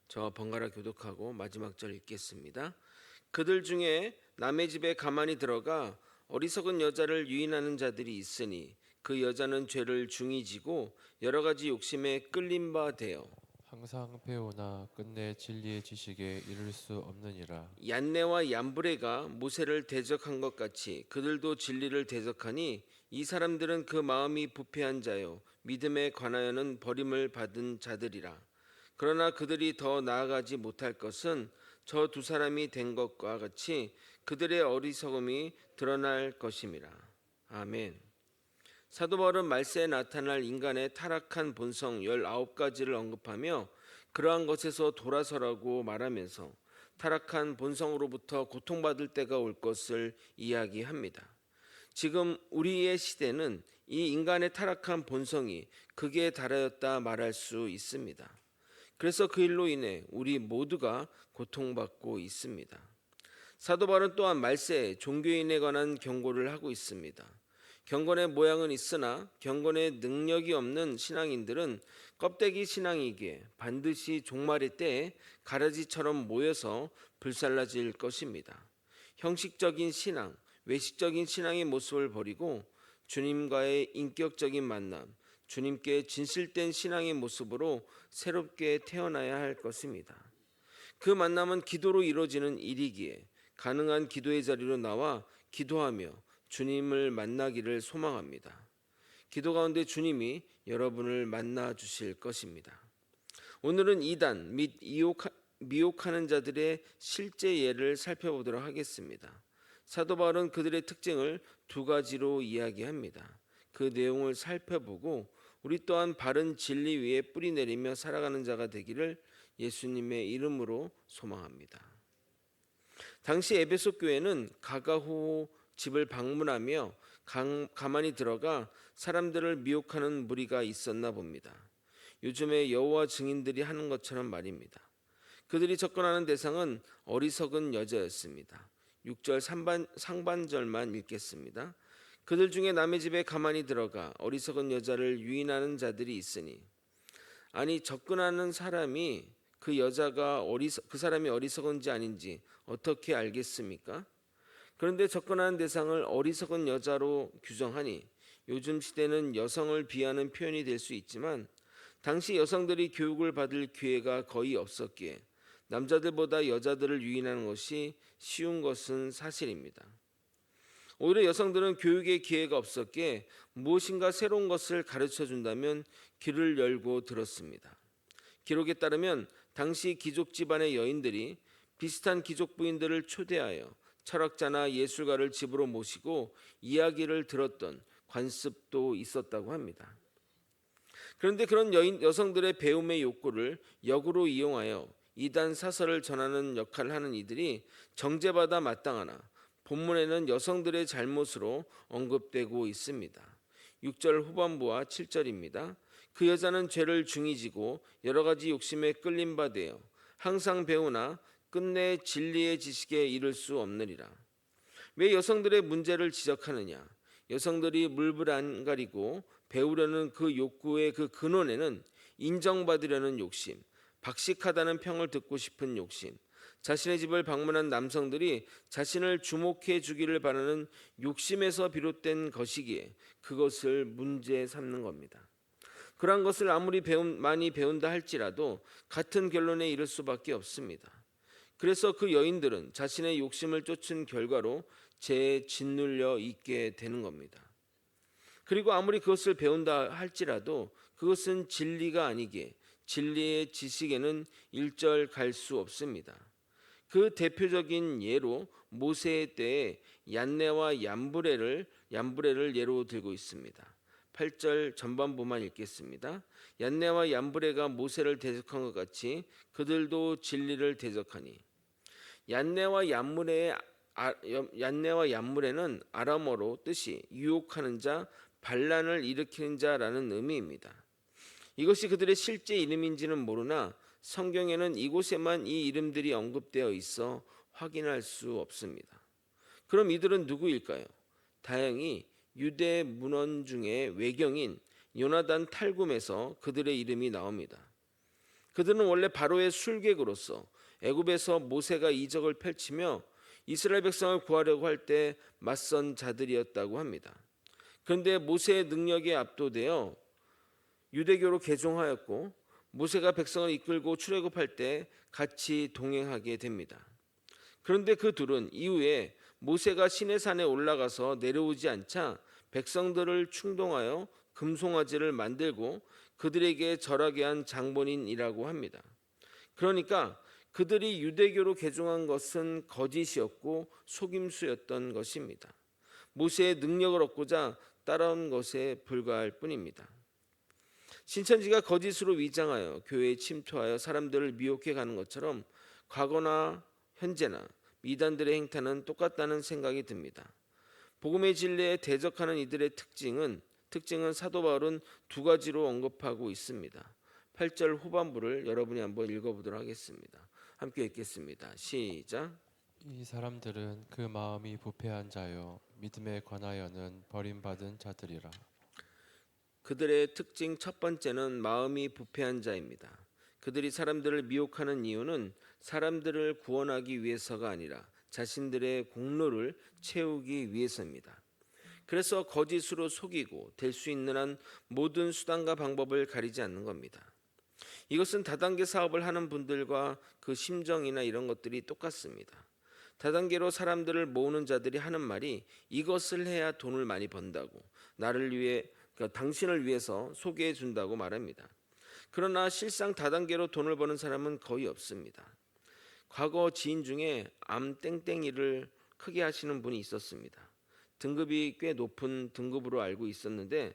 저 번갈아 교독하고 마지막 절 읽겠습니다. 그들 중에 남의 집에 가만히 들어가 어리석은 여자를 유인하는 자들이 있으니 그 여자는 죄를 중히 지고 여러 가지 욕심에 끌린 바 되어 항상 배우나 끝내 진리의 지식에 이를 수 없느니라. 얀네와 얀브레가 모세를 대적한 것 같이 그들도 진리를 대적하니 이 사람들은 그 마음이 부패한 자요 믿음에 관하여는 버림을 받은 자들이라. 그러나 그들이 더 나아가지 못할 것은 저 두 사람이 된 것과 같이 그들의 어리석음이 드러날 것임이라. 아멘. 사도 바울은 말세에 나타날 인간의 타락한 본성 19가지를 언급하며 그러한 것에서 돌아서라고 말하면서 타락한 본성으로부터 고통받을 때가 올 것을 이야기합니다. 지금 우리의 시대는 이 인간의 타락한 본성이 극에 달하였다 말할 수 있습니다. 그래서 그 일로 인해 우리 모두가 고통받고 있습니다. 사도 바울은 또한 말세에 종교인에 관한 경고를 하고 있습니다. 경건의 모양은 있으나 경건의 능력이 없는 신앙인들은 껍데기 신앙이기에 반드시 종말의 때에 가라지처럼 모여서 불살라질 것입니다. 형식적인 신앙, 외식적인 신앙의 모습을 버리고 주님과의 인격적인 만남, 주님께 진실된 신앙의 모습으로 새롭게 태어나야 할 것입니다. 그 만남은 기도로 이루어지는 일이기에 가능한 기도의 자리로 나와 기도하며 주님을 만나기를 소망합니다. 기도 가운데 주님이 여러분을 만나 주실 것입니다. 오늘은 이단 및 미혹하는 자들의 실제 예를 살펴보도록 하겠습니다. 사도 바울은 그들의 특징을 두 가지로 이야기합니다. 그 내용을 살펴보고 우리 또한 바른 진리 위에 뿌리 내리며 살아가는 자가 되기를 예수님의 이름으로 소망합니다. 당시 에베소 교회는 가가호 집을 방문하며 가만히 들어가 사람들을 미혹하는 무리가 있었나 봅니다. 요즘에 여호와 증인들이 하는 것처럼 말입니다. 그들이 접근하는 대상은 어리석은 여자였습니다. 6절 상반절만 읽겠습니다. 그들 중에 남의 집에 가만히 들어가 어리석은 여자를 유인하는 자들이 있으니, 아니 접근하는 사람이 그 사람이 어리석은지 아닌지 어떻게 알겠습니까? 그런데 접근하는 대상을 어리석은 여자로 규정하니 요즘 시대는 여성을 비하는 표현이 될 수 있지만 당시 여성들이 교육을 받을 기회가 거의 없었기에 남자들보다 여자들을 유인하는 것이 쉬운 것은 사실입니다. 오히려 여성들은 교육의 기회가 없었기에 무엇인가 새로운 것을 가르쳐 준다면 귀를 열고 들었습니다. 기록에 따르면 당시 귀족 집안의 여인들이 비슷한 귀족 부인들을 초대하여 철학자나 예술가를 집으로 모시고 이야기를 들었던 관습도 있었다고 합니다. 그런데 그런 여성들의 배움의 욕구를 역으로 이용하여 이단 사설을 전하는 역할을 하는 이들이 정죄받아 마땅하나 본문에는 여성들의 잘못으로 언급되고 있습니다. 6절 후반부와 7절입니다. 그 여자는 죄를 중히 지고 여러 가지 욕심에 끌린 바 되어 항상 배우나 끝내 진리의 지식에 이를 수 없느니라. 왜 여성들의 문제를 지적하느냐? 여성들이 물불 안 가리고 배우려는 그 욕구의 그 근원에는 인정받으려는 욕심, 박식하다는 평을 듣고 싶은 욕심, 자신의 집을 방문한 남성들이 자신을 주목해 주기를 바라는 욕심에서 비롯된 것이기에 그것을 문제 삼는 겁니다. 그러한 것을 아무리 많이 배운다 할지라도 같은 결론에 이를 수밖에 없습니다. 그래서 그 여인들은 자신의 욕심을 쫓은 결과로 죄에 짓눌려 있게 되는 겁니다. 그리고 아무리 그것을 배운다 할지라도 그것은 진리가 아니기에 진리의 지식에는 일절 갈 수 없습니다. 그 대표적인 예로 모세의 때에 얀네와 얀브레를 예로 들고 있습니다. 8절 전반부만 읽겠습니다. 얀네와 얀브레가 모세를 대적한 것 같이 그들도 진리를 대적하니. 얀네와 얀브레는 아람어로 뜻이 유혹하는 자, 반란을 일으키는 자라는 의미입니다. 이것이 그들의 실제 이름인지는 모르나 성경에는 이곳에만 이 이름들이 언급되어 있어 확인할 수 없습니다. 그럼 이들은 누구일까요? 다행히 유대 문헌 중에 외경인 요나단 탈굼에서 그들의 이름이 나옵니다. 그들은 원래 바로의 술객으로서 애굽에서 모세가 이적을 펼치며 이스라엘 백성을 구하려고 할 때 맞선 자들이었다고 합니다. 그런데 모세의 능력에 압도되어 유대교로 개종하였고 모세가 백성을 이끌고 출애굽할 때 같이 동행하게 됩니다. 그런데 그 둘은 이후에 모세가 시내산에 올라가서 내려오지 않자 백성들을 충동하여 금송아지를 만들고 그들에게 절하게 한 장본인이라고 합니다. 그러니까 그들이 유대교로 개종한 것은 거짓이었고 속임수였던 것입니다. 모세의 능력을 얻고자 따라온 것에 불과할 뿐입니다. 신천지가 거짓으로 위장하여 교회에 침투하여 사람들을 미혹해 가는 것처럼 과거나 현재나 이단들의 행태는 똑같다는 생각이 듭니다. 복음의 진리에 대적하는 이들의 특징은 사도 바울은 두 가지로 언급하고 있습니다. 8절 후반부를 여러분이 한번 읽어보도록 하겠습니다. 함께 읽겠습니다. 시작. 이 사람들은 그 마음이 부패한 자요 믿음에 관하여는 버림받은 자들이라. 그들의 특징 첫 번째는 마음이 부패한 자입니다. 그들이 사람들을 미혹하는 이유는 사람들을 구원하기 위해서가 아니라 자신들의 공로를 채우기 위해서입니다. 그래서 거짓으로 속이고 될 수 있는 한 모든 수단과 방법을 가리지 않는 겁니다. 이것은 다단계 사업을 하는 분들과 그 심정이나 이런 것들이 똑같습니다. 다단계로 사람들을 모으는 자들이 하는 말이 이것을 해야 돈을 많이 번다고, 나를 위해 당신을 위해서 소개해 준다고 말합니다. 그러나 실상 다단계로 돈을 버는 사람은 거의 없습니다. 과거 지인 중에 암 땡땡이를 크게 하시는 분이 있었습니다. 등급이 꽤 높은 등급으로 알고 있었는데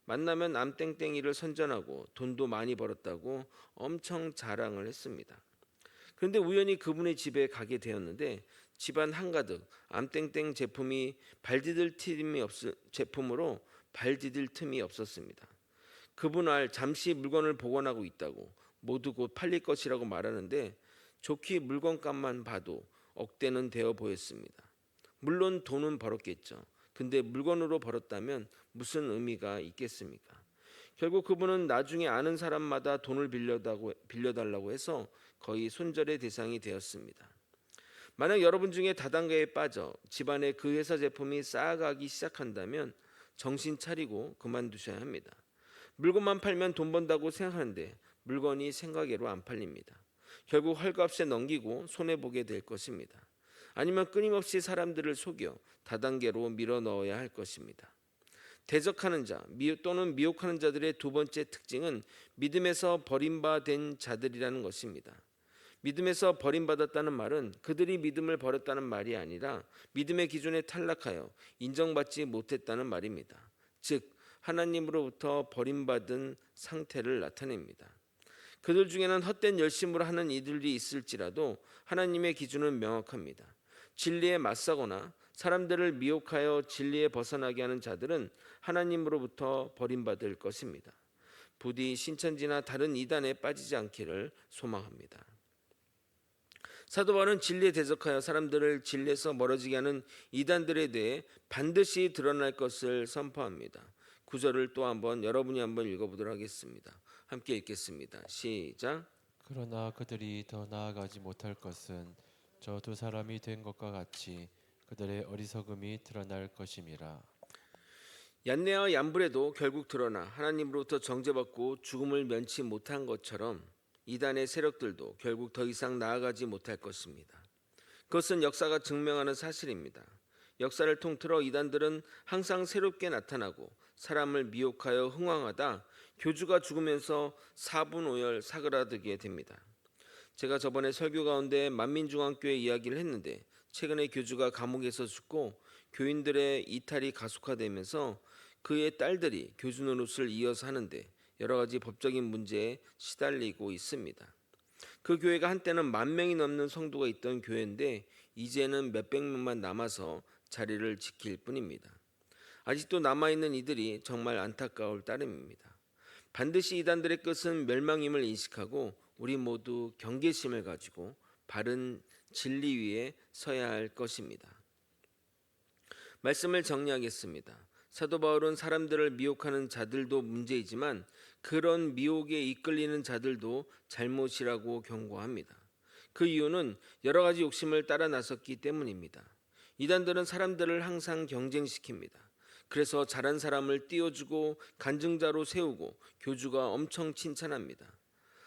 만나면 암 땡땡이를 선전하고 돈도 많이 벌었다고 엄청 자랑을 했습니다. 그런데 우연히 그분의 집에 가게 되었는데 집안 한가득 암땡땡 제품으로 발 디딜 틈이 없었습니다. 그분 알 잠시 물건을 복원하고 있다고 모두 곧 팔릴 것이라고 말하는데 좋게 물건값만 봐도 억대는 되어 보였습니다. 물론 돈은 벌었겠죠. 근데 물건으로 벌었다면 무슨 의미가 있겠습니까? 결국 그분은 나중에 아는 사람마다 돈을 빌려달라고 해서 거의 손절의 대상이 되었습니다. 만약 여러분 중에 다단계에 빠져 집안에 그 회사 제품이 쌓아가기 시작한다면 정신 차리고 그만두셔야 합니다. 물건만 팔면 돈 번다고 생각하는데 물건이 생각외로 안 팔립니다. 결국 헐값에 넘기고 손해보게 될 것입니다. 아니면 끊임없이 사람들을 속여 다단계로 밀어 넣어야 할 것입니다. 대적하는 자 또는 미혹하는 자들의 두 번째 특징은 믿음에서 버림받은 자들이라는 것입니다. 믿음에서 버림받았다는 말은 그들이 믿음을 버렸다는 말이 아니라 믿음의 기준에 탈락하여 인정받지 못했다는 말입니다. 즉 하나님으로부터 버림받은 상태를 나타냅니다. 그들 중에는 헛된 열심으로 하는 이들이 있을지라도 하나님의 기준은 명확합니다. 진리에 맞서거나 사람들을 미혹하여 진리에 벗어나게 하는 자들은 하나님으로부터 버림받을 것입니다. 부디 신천지나 다른 이단에 빠지지 않기를 소망합니다. 사도 바울은 진리에 대적하여 사람들을 진리에서 멀어지게 하는 이단들에 대해 반드시 드러날 것을 선포합니다. 9절을 또 여러분이 한번 읽어보도록 하겠습니다. 함께 읽겠습니다. 시작. 그러나 그들이 더 나아가지 못할 것은 저 두 사람이 된 것과 같이 그들의 어리석음이 드러날 것임이라. 얀네와 얀브레도 결국 드러나 하나님으로부터 정죄받고 죽음을 면치 못한 것처럼 이단의 세력들도 결국 더 이상 나아가지 못할 것입니다. 그것은 역사가 증명하는 사실입니다. 역사를 통틀어 이단들은 항상 새롭게 나타나고 사람을 미혹하여 흥황하다 교주가 죽으면서 사분오열 사그라들게 됩니다. 제가 저번에 설교 가운데 만민중앙교회 이야기를 했는데 최근에 교주가 감옥에서 죽고 교인들의 이탈이 가속화되면서 그의 딸들이 교주 노릇을 이어서 하는데 여러 가지 법적인 문제에 시달리고 있습니다. 그 교회가 한때는 10,000명이 넘는 성도가 있던 교회인데 이제는 몇백 명만 남아서 자리를 지킬 뿐입니다. 아직도 남아있는 이들이 정말 안타까울 따름입니다. 반드시 이단들의 끝은 멸망임을 인식하고 우리 모두 경계심을 가지고 바른 진리 위에 서야 할 것입니다. 말씀을 정리하겠습니다. 사도 바울은 사람들을 미혹하는 자들도 문제이지만 그런 미혹에 이끌리는 자들도 잘못이라고 경고합니다. 그 이유는 여러 가지 욕심을 따라 나섰기 때문입니다. 이단들은 사람들을 항상 경쟁시킵니다. 그래서 잘한 사람을 띄워주고 간증자로 세우고 교주가 엄청 칭찬합니다.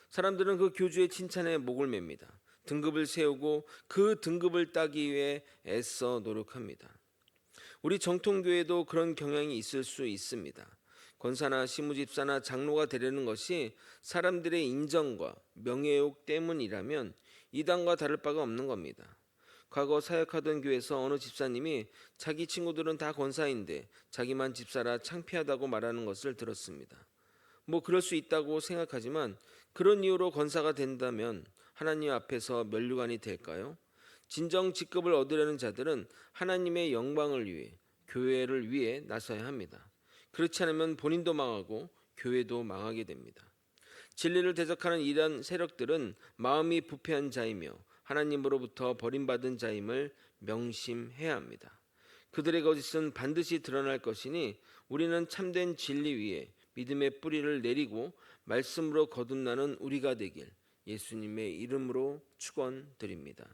사람들은 그 교주의 칭찬에 목을 맵니다. 등급을 세우고 그 등급을 따기 위해 애써 노력합니다. 우리 정통교회도 그런 경향이 있을 수 있습니다. 권사나 시무집사나 장로가 되려는 것이 사람들의 인정과 명예욕 때문이라면 이단과 다를 바가 없는 겁니다. 과거 사역하던 교회에서 어느 집사님이 자기 친구들은 다 권사인데 자기만 집사라 창피하다고 말하는 것을 들었습니다. 뭐 그럴 수 있다고 생각하지만 그런 이유로 권사가 된다면 하나님 앞에서 면류관이 될까요? 진정 직급을 얻으려는 자들은 하나님의 영광을 위해 교회를 위해 나서야 합니다. 그렇지 않으면 본인도 망하고 교회도 망하게 됩니다. 진리를 대적하는 이단 세력들은 마음이 부패한 자이며 하나님으로부터 버림받은 자임을 명심해야 합니다. 그들의 거짓은 반드시 드러날 것이니 우리는 참된 진리 위에 믿음의 뿌리를 내리고 말씀으로 거듭나는 우리가 되길 예수님의 이름으로 축원드립니다.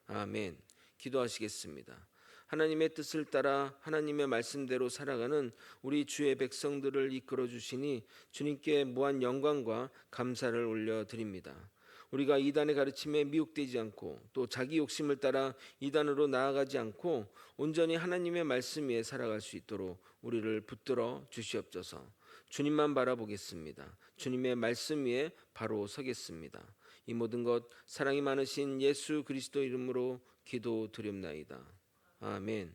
아멘. 기도하시겠습니다. 하나님의 뜻을 따라 하나님의 말씀대로 살아가는 우리 주의 백성들을 이끌어 주시니 주님께 무한 영광과 감사를 올려드립니다. 우리가 이단의 가르침에 미혹되지 않고 또 자기 욕심을 따라 이단으로 나아가지 않고 온전히 하나님의 말씀 위에 살아갈 수 있도록 우리를 붙들어 주시옵소서. 주님만 바라보겠습니다. 주님의 말씀 위에 바로 서겠습니다. 이 모든 것 사랑이 많으신 예수 그리스도 이름으로 기도드립나이다. 아멘.